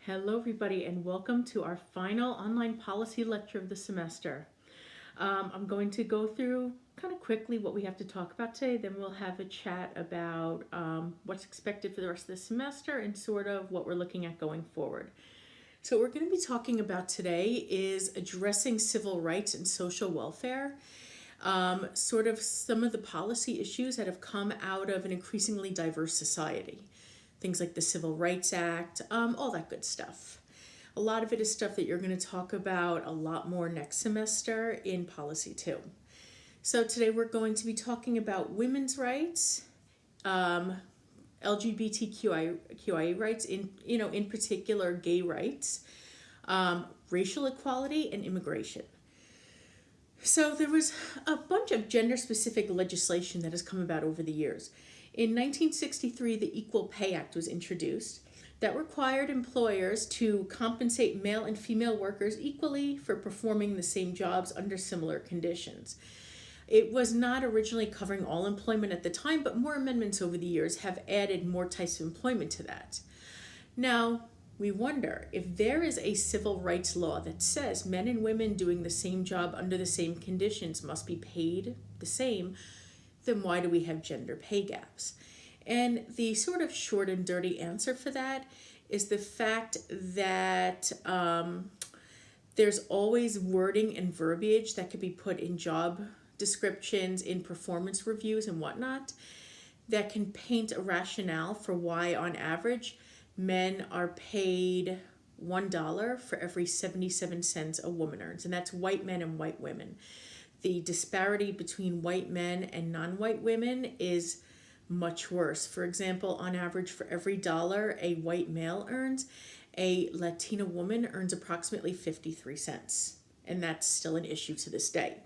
Hello, everybody, and welcome to our final online policy lecture of the semester. I'm going to go through kind of quickly what we have to talk about today, then we'll have a chat about what's expected for the rest of the semester and sort of what we're looking at going forward. So, what we're going to be talking about today is addressing civil rights and social welfare. Sort of some of the policy issues that have come out of an increasingly diverse society. Things like the Civil Rights Act, all that good stuff. A lot of it is stuff that you're going to talk about a lot more next semester in Policy 2. So today we're going to be talking about women's rights, LGBTQIA rights, in particular gay rights, racial equality, and immigration. So there was a bunch of gender-specific legislation that has come about over the years. In 1963, the Equal Pay Act was introduced that required employers to compensate male and female workers equally for performing the same jobs under similar conditions. It was not originally covering all employment at the time, but more amendments over the years have added more types of employment to that. Now, we wonder if there is a civil rights law that says men and women doing the same job under the same conditions must be paid the same, then why do we have gender pay gaps? And the sort of short and dirty answer for that is the fact that there's always wording and verbiage that could be put in job descriptions, in performance reviews and whatnot, that can paint a rationale for why, on average, men are paid $1 for every 77 cents a woman earns, and that's white men and white women. The disparity between white men and non-white women is much worse. For example, on average, for every dollar a white male earns, a Latina woman earns approximately 53 cents. And that's still an issue to this day.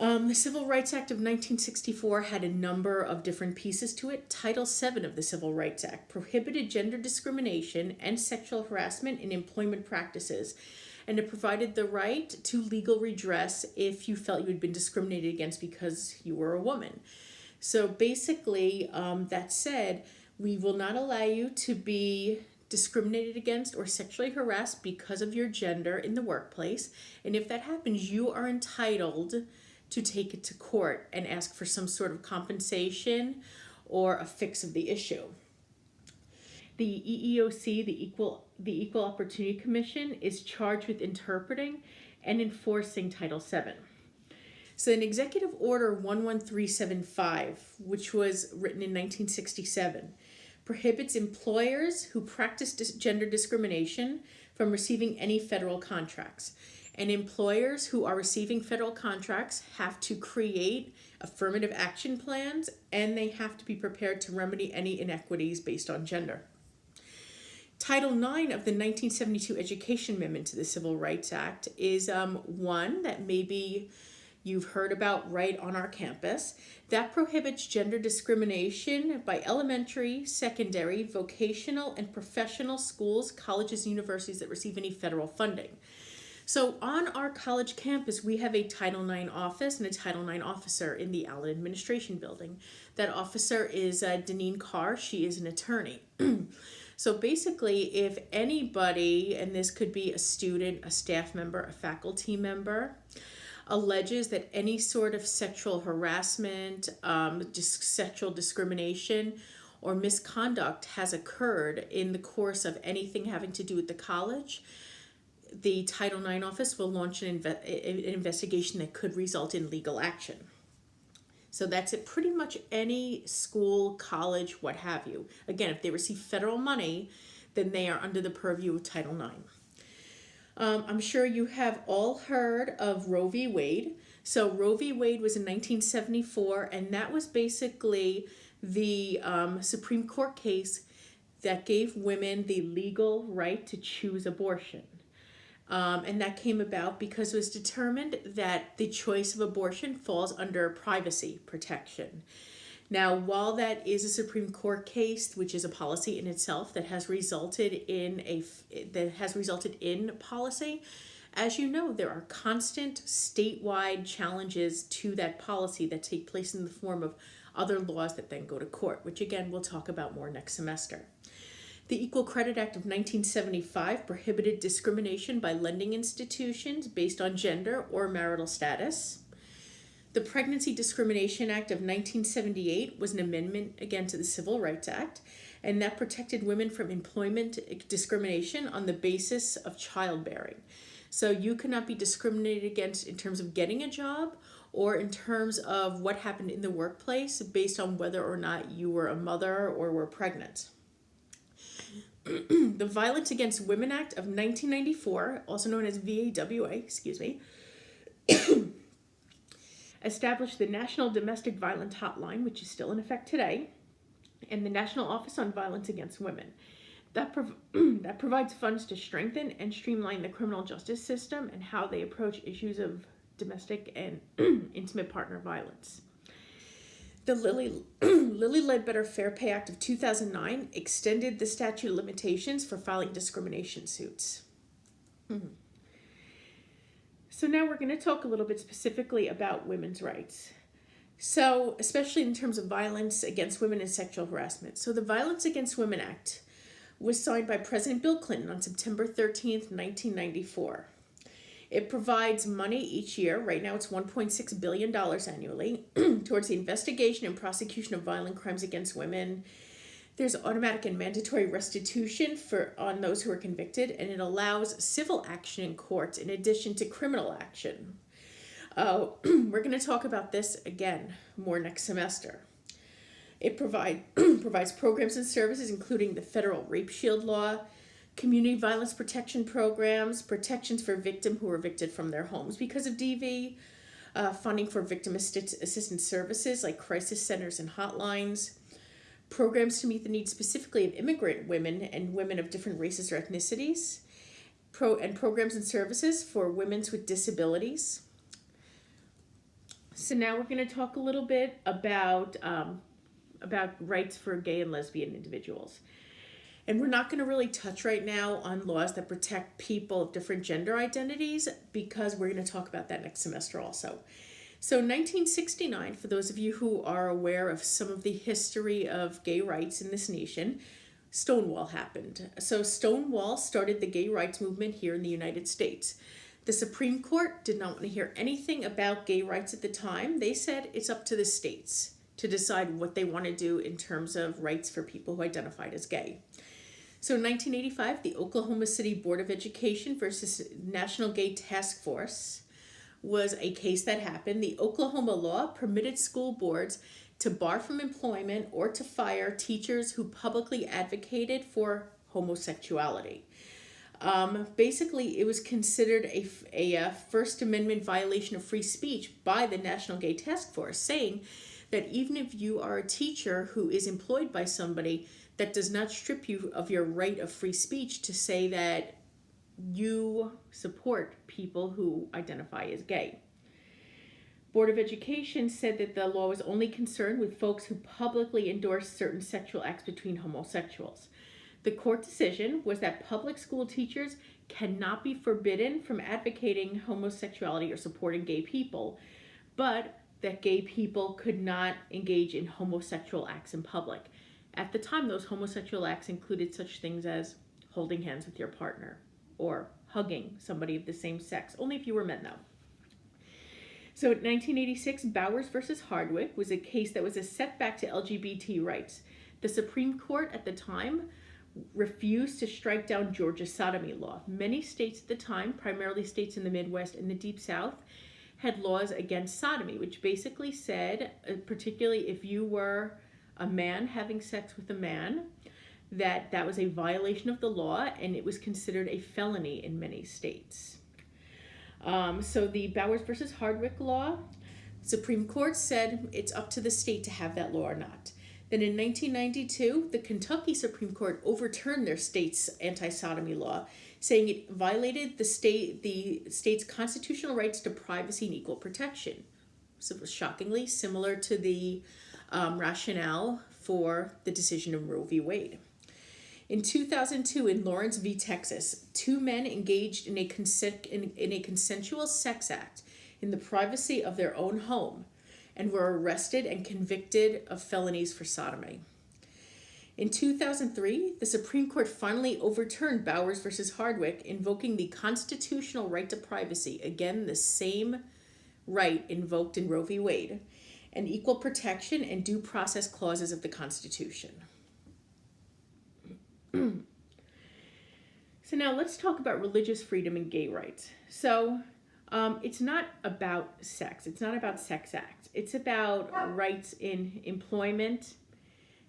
The Civil Rights Act of 1964 had a number of different pieces to it. Title VII of the Civil Rights Act prohibited gender discrimination and sexual harassment in employment practices, and it provided the right to legal redress if you felt you had been discriminated against because you were a woman. So basically, that said, we will not allow you to be discriminated against or sexually harassed because of your gender in the workplace. And if that happens, you are entitled to take it to court and ask for some sort of compensation or a fix of the issue. The EEOC, the Equal Opportunity Commission, is charged with interpreting and enforcing Title VII. So in Executive Order 11375, which was written in 1967, prohibits employers who practice gender discrimination from receiving any federal contracts. And employers who are receiving federal contracts have to create affirmative action plans, and they have to be prepared to remedy any inequities based on gender. Title IX of the 1972 Education Amendment to the Civil Rights Act is one that maybe you've heard about right on our campus, that prohibits gender discrimination by elementary, secondary, vocational, and professional schools, colleges, and universities that receive any federal funding. So on our college campus, we have a Title IX office and a Title IX officer in the Allen Administration Building. That officer is Deneen Carr. She is an attorney. So basically, if anybody, and this could be a student, a staff member, a faculty member, alleges that any sort of sexual harassment, sexual discrimination, or misconduct has occurred in the course of anything having to do with the college, the Title IX office will launch an investigation that could result in legal action. So that's at pretty much any school, college, what have you. Again, if they receive federal money, then they are under the purview of Title IX. I'm sure you have all heard of Roe v. Wade. So Roe v. Wade was in 1974, and that was basically the Supreme Court case that gave women the legal right to choose abortion. And that came about because it was determined that the choice of abortion falls under privacy protection. Now, while that is a Supreme Court case, which is a policy in itself that has resulted in policy, as you know, there are constant statewide challenges to that policy that take place in the form of other laws that then go to court, which again we'll talk about more next semester. The Equal Credit Act of 1975 prohibited discrimination by lending institutions based on gender or marital status. The Pregnancy Discrimination Act of 1978 was an amendment again to the Civil Rights Act, and that protected women from employment discrimination on the basis of childbearing. So you cannot be discriminated against in terms of getting a job or in terms of what happened in the workplace based on whether or not you were a mother or were pregnant. The Violence Against Women Act of 1994, also known as VAWA, established the National Domestic Violence Hotline, which is still in effect today, and the National Office on Violence Against Women. That provides funds to strengthen and streamline the criminal justice system and how they approach issues of domestic and intimate partner violence. The Lilly Ledbetter Fair Pay Act of 2009 extended the statute of limitations for filing discrimination suits. So now we're going to talk a little bit specifically about women's rights. So, especially in terms of violence against women and sexual harassment. So the Violence Against Women Act was signed by President Bill Clinton on September 13th, 1994. It provides money each year, right now it's $1.6 billion annually, towards the investigation and prosecution of violent crimes against women. There's automatic and mandatory restitution on those who are convicted, and it allows civil action in courts in addition to criminal action. We're going to talk about this again more next semester. It provides programs and services including the federal rape shield law, community violence protection programs, protections for victims who are evicted from their homes because of DV, funding for victim assistance services like crisis centers and hotlines, programs to meet the needs specifically of immigrant women and women of different races or ethnicities, and programs and services for women with disabilities. So now we're going to talk a little bit about rights for gay and lesbian individuals. And we're not going to really touch right now on laws that protect people of different gender identities because we're going to talk about that next semester also. So 1969, for those of you who are aware of some of the history of gay rights in this nation, Stonewall happened. So Stonewall started the gay rights movement here in the United States. The Supreme Court did not want to hear anything about gay rights at the time. They said it's up to the states to decide what they want to do in terms of rights for people who identified as gay. So in 1985, the Oklahoma City Board of Education versus National Gay Task Force was a case that happened. The Oklahoma law permitted school boards to bar from employment or to fire teachers who publicly advocated for homosexuality. Basically, it was considered a First Amendment violation of free speech by the National Gay Task Force, saying that even if you are a teacher who is employed by somebody, that does not strip you of your right of free speech to say that you support people who identify as gay. Board of Education said that the law was only concerned with folks who publicly endorsed certain sexual acts between homosexuals. The court decision was that public school teachers cannot be forbidden from advocating homosexuality or supporting gay people, but that gay people could not engage in homosexual acts in public. At the time, those homosexual acts included such things as holding hands with your partner or hugging somebody of the same sex, only if you were men, though. So in 1986, Bowers versus Hardwick was a case that was a setback to LGBT rights. The Supreme Court at the time refused to strike down Georgia's sodomy law. Many states at the time, primarily states in the Midwest and the Deep South, had laws against sodomy, which basically said, particularly if you were a man having sex with a man, that was a violation of the law and it was considered a felony in many states. So the Bowers versus Hardwick law, Supreme Court said it's up to the state to have that law or not. Then in 1992, the Kentucky Supreme Court overturned their state's anti-sodomy law, saying it violated the state's constitutional rights to privacy and equal protection. So it was shockingly similar to the rationale for the decision of Roe v. Wade. In 2002, in Lawrence v. Texas, two men engaged in a consensual sex act in the privacy of their own home and were arrested and convicted of felonies for sodomy. In 2003, the Supreme Court finally overturned Bowers versus Hardwick, invoking the constitutional right to privacy, again, the same right invoked in Roe v. Wade, and equal protection and due process clauses of the Constitution. So now let's talk about religious freedom and gay rights. So it's not about sex. It's not about sex acts. It's about rights in employment,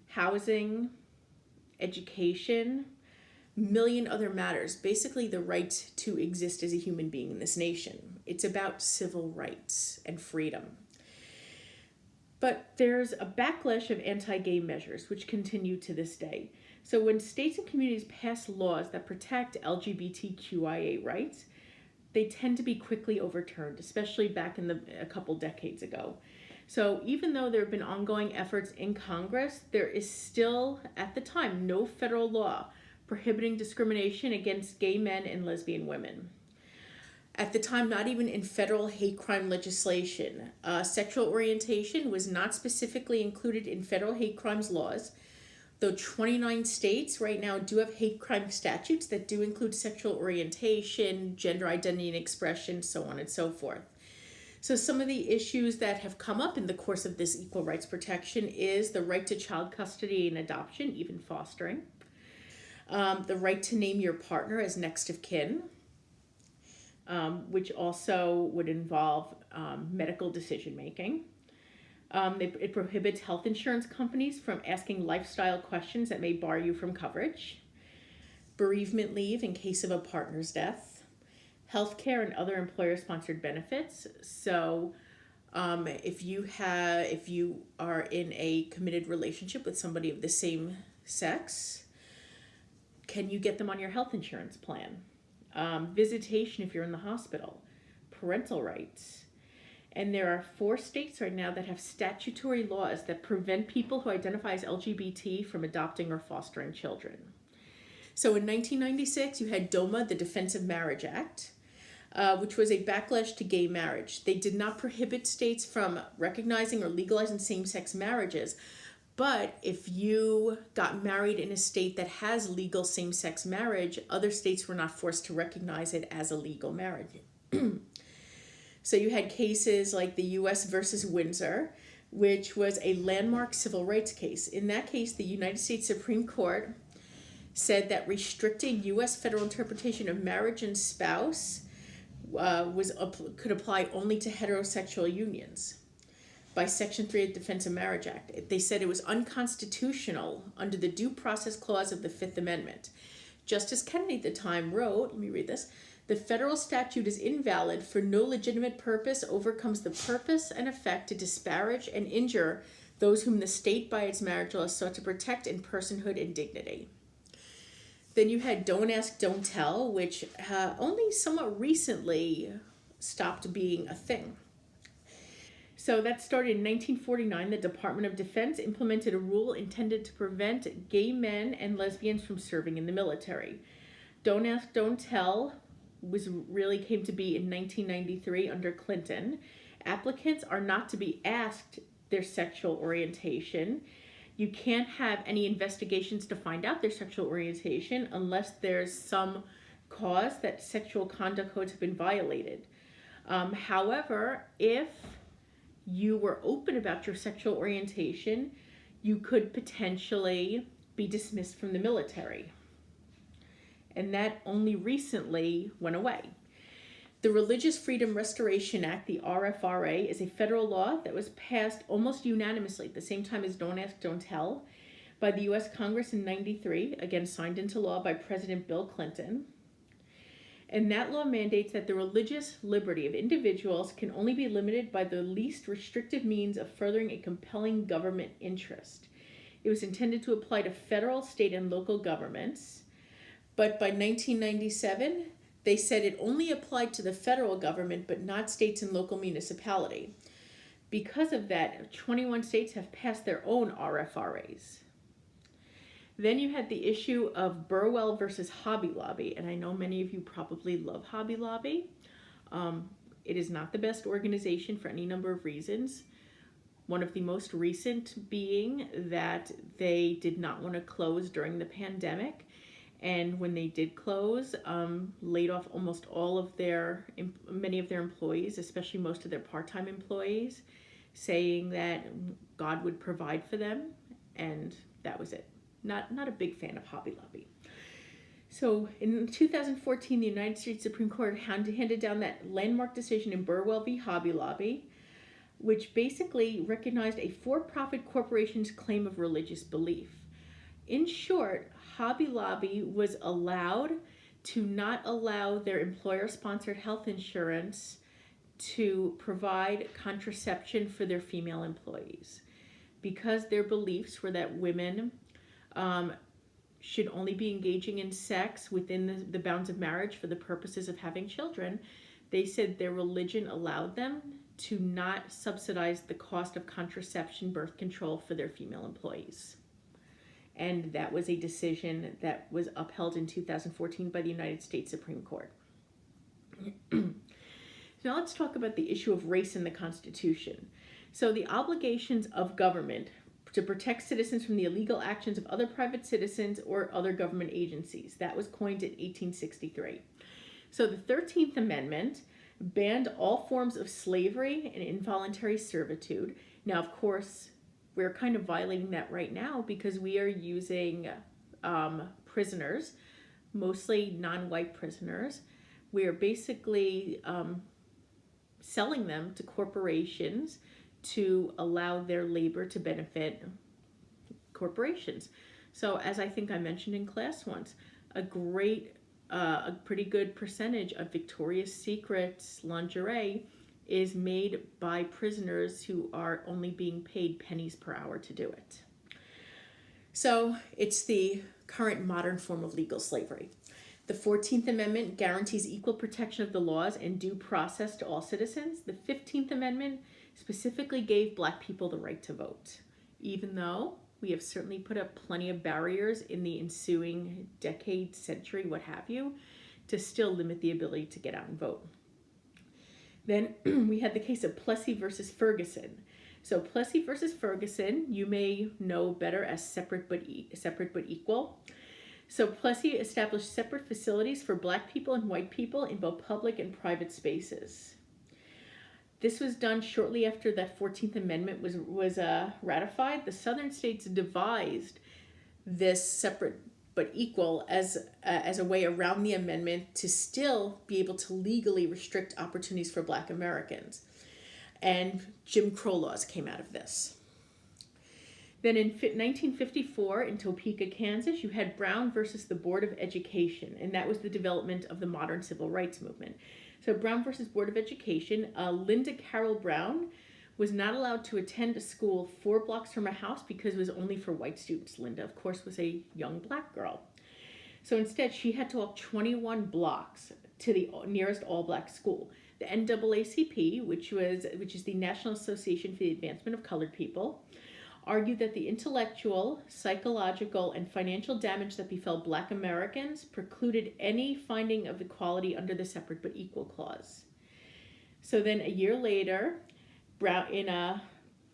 housing, education, million other matters. Basically, the right to exist as a human being in this nation. It's about civil rights and freedom. But there's a backlash of anti-gay measures, which continue to this day. So when states and communities pass laws that protect LGBTQIA rights, they tend to be quickly overturned, especially back in a couple decades ago. So even though there have been ongoing efforts in Congress, there is still, at the time, no federal law prohibiting discrimination against gay men and lesbian women. At the time, not even in federal hate crime legislation. Sexual orientation was not specifically included in federal hate crimes laws, though 29 states right now do have hate crime statutes that do include sexual orientation, gender identity and expression, so on and so forth. So some of the issues that have come up in the course of this equal rights protection is the right to child custody and adoption, even fostering, the right to name your partner as next of kin, which also would involve medical decision making. It prohibits health insurance companies from asking lifestyle questions that may bar you from coverage. Bereavement leave in case of a partner's death. Healthcare and other employer-sponsored benefits. So if you are in a committed relationship with somebody of the same sex, can you get them on your health insurance plan? Visitation if you're in the hospital. Parental rights. And there are 4 states right now that have statutory laws that prevent people who identify as LGBT from adopting or fostering children. So in 1996, you had DOMA, the Defense of Marriage Act, which was a backlash to gay marriage. They did not prohibit states from recognizing or legalizing same-sex marriages, but if you got married in a state that has legal same-sex marriage, other states were not forced to recognize it as a legal marriage. So you had cases like the U.S. versus Windsor, which was a landmark civil rights case. In that case, the United States Supreme Court said that restricting U.S. federal interpretation of marriage and spouse could apply only to heterosexual unions by Section 3 of the Defense of Marriage Act. They said it was unconstitutional under the Due Process Clause of the Fifth Amendment. Justice Kennedy at the time wrote, let me read this, "The federal statute is invalid for no legitimate purpose overcomes the purpose and effect to disparage and injure those whom the state by its marriage law sought to protect in personhood and dignity." Then you had Don't Ask, Don't Tell, which only somewhat recently stopped being a thing. So that started in 1949. The Department of Defense implemented a rule intended to prevent gay men and lesbians from serving in the military. Don't Ask, Don't Tell came to be in 1993 under Clinton. Applicants are not to be asked their sexual orientation. You can't have any investigations to find out their sexual orientation unless there's some cause that sexual conduct codes have been violated. However, if you were open about your sexual orientation, you could potentially be dismissed from the military. And that only recently went away. The Religious Freedom Restoration Act, the RFRA, is a federal law that was passed almost unanimously at the same time as Don't Ask, Don't Tell by the U.S. Congress in 1993, again signed into law by President Bill Clinton. And that law mandates that the religious liberty of individuals can only be limited by the least restrictive means of furthering a compelling government interest. It was intended to apply to federal, state, and local governments. But by 1997, they said it only applied to the federal government, but not states and local municipality. Because of that, 21 states have passed their own RFRAs. Then you had the issue of Burwell versus Hobby Lobby, and I know many of you probably love Hobby Lobby. It is not the best organization for any number of reasons. One of the most recent being that they did not want to close during the pandemic. And when they did close, laid off almost many of their employees, especially most of their part-time employees, saying that God would provide for them, and that was it. Not a big fan of Hobby Lobby. So in 2014, the United States Supreme Court handed down that landmark decision in Burwell v. Hobby Lobby, which basically recognized a for-profit corporation's claim of religious belief. In short, Hobby Lobby was allowed to not allow their employer-sponsored health insurance to provide contraception for their female employees, because their beliefs were that women should only be engaging in sex within the bounds of marriage for the purposes of having children. They said their religion allowed them to not subsidize the cost of contraception, birth control for their female employees. And that was a decision that was upheld in 2014 by the United States Supreme Court. Now let's talk about the issue of race in the Constitution. So the obligations of government to protect citizens from the illegal actions of other private citizens or other government agencies. That was coined in 1863. So the 13th Amendment banned all forms of slavery and involuntary servitude. Now, of course, we're kind of violating that right now because we are using prisoners, mostly non-white prisoners. We are basically selling them to corporations to allow their labor to benefit corporations. So as I think I mentioned in class once, a pretty good percentage of Victoria's Secret's lingerie is made by prisoners who are only being paid pennies per hour to do it. So it's the current modern form of legal slavery. The 14th Amendment guarantees equal protection of the laws and due process to all citizens. The 15th Amendment specifically gave Black people the right to vote, even though we have certainly put up plenty of barriers in the ensuing decade, century, what have you, to still limit the ability to get out and vote. Then we had the case of Plessy versus Ferguson. So Plessy versus Ferguson, you may know better as separate but equal. So Plessy established separate facilities for Black people and white people in both public and private spaces. This was done shortly after that 14th Amendment was ratified. The southern states devised this separate but equal as a way around the amendment to still be able to legally restrict opportunities for Black Americans. And Jim Crow laws came out of this. Then in 1954 in Topeka, Kansas, you had Brown versus the Board of Education, and that was the development of the modern civil rights movement. So Brown versus Board of Education, Linda Carroll Brown was not allowed to attend a school 4 blocks from her house because it was only for white students. Linda, of course, was a young Black girl. So instead, she had to walk 21 blocks to the nearest all-Black school. The NAACP, which is the National Association for the Advancement of Colored People, argued that the intellectual, psychological, and financial damage that befell Black Americans precluded any finding of equality under the separate but equal clause. So then a year later, Brown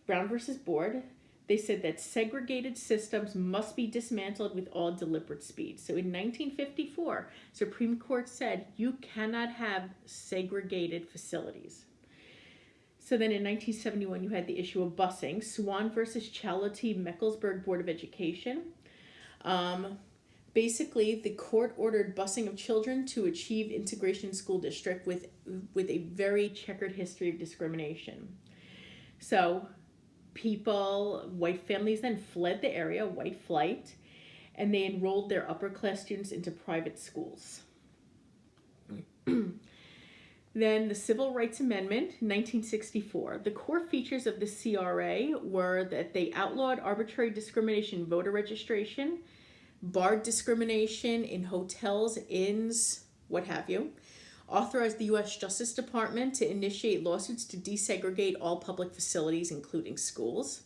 versus Board, they said that segregated systems must be dismantled with all deliberate speed. So in 1954, Supreme Court said you cannot have segregated facilities. So then in 1971, you had the issue of busing, Swan versus Chality-Meckelsburg Board of Education. Basically, the court ordered busing of children to achieve integration school district with a very checkered history of discrimination. So white families then fled the area, white flight, and they enrolled their upper class students into private schools. Then the Civil Rights Amendment, 1964. The core features of the CRA were that they outlawed arbitrary discrimination in voter registration, barred discrimination in hotels, inns, what have you, authorized the U.S. Justice Department to initiate lawsuits to desegregate all public facilities, including schools.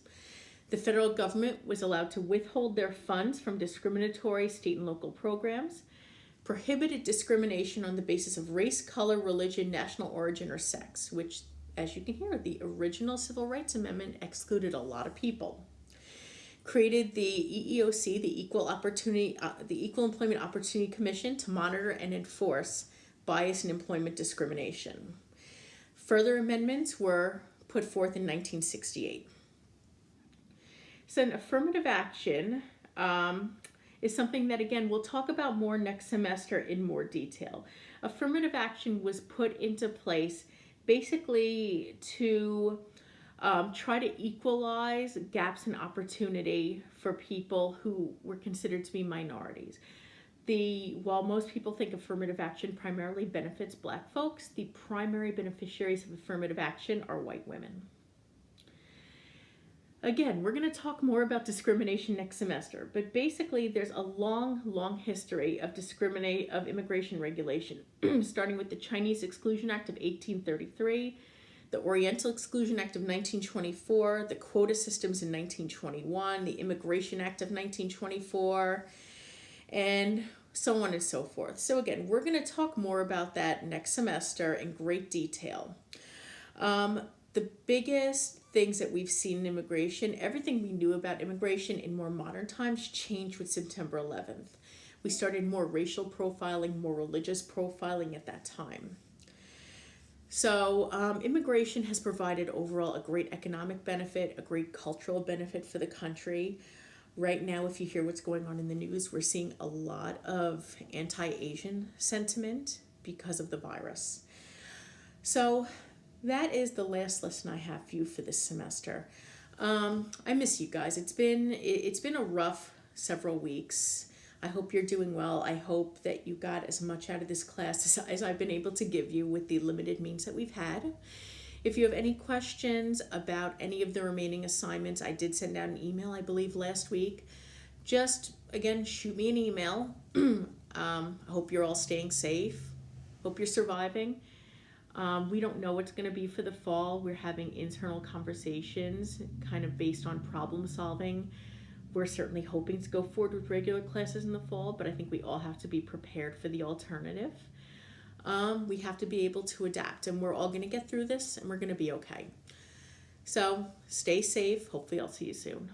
The federal government was allowed to withhold their funds from discriminatory state and local programs, prohibited discrimination on the basis of race, color, religion, national origin, or sex, which as you can hear, the original Civil Rights Amendment excluded a lot of people. Created the EEOC, the Equal Employment Opportunity Commission, to monitor and enforce bias and employment discrimination. Further amendments were put forth in 1968. So an affirmative action is something that, again, we'll talk about more next semester in more detail. Affirmative action was put into place basically to try to equalize gaps in opportunity for people who were considered to be minorities. While most people think affirmative action primarily benefits Black folks, the primary beneficiaries of affirmative action are white women. Again, we're going to talk more about discrimination next semester, but basically there's a long history of immigration regulation, starting with the Chinese Exclusion Act of 1833, the Oriental Exclusion Act of 1924, the quota systems in 1921, the Immigration Act of 1924, and so on and so forth. So again, we're going to talk more about that next semester in great detail. The biggest things that we've seen in immigration, everything we knew about immigration in more modern times changed with September 11th. We started more racial profiling, more religious profiling at that time. So immigration has provided overall a great economic benefit, a great cultural benefit for the country. Right now, if you hear what's going on in the news, we're seeing a lot of anti-Asian sentiment because of the virus. So that is the last lesson I have for you for this semester. I miss you guys. It's been a rough several weeks. I hope you're doing well. I hope that you got as much out of this class as I've been able to give you with the limited means that we've had. If you have any questions about any of the remaining assignments, I did send out an email, I believe, last week. Just, again, shoot me an email. I hope you're all staying safe. Hope you're surviving. We don't know what's going to be for the fall. We're having internal conversations kind of based on problem solving. We're certainly hoping to go forward with regular classes in the fall, but I think we all have to be prepared for the alternative. We have to be able to adapt, and we're all going to get through this, and we're going to be okay. So stay safe. Hopefully I'll see you soon.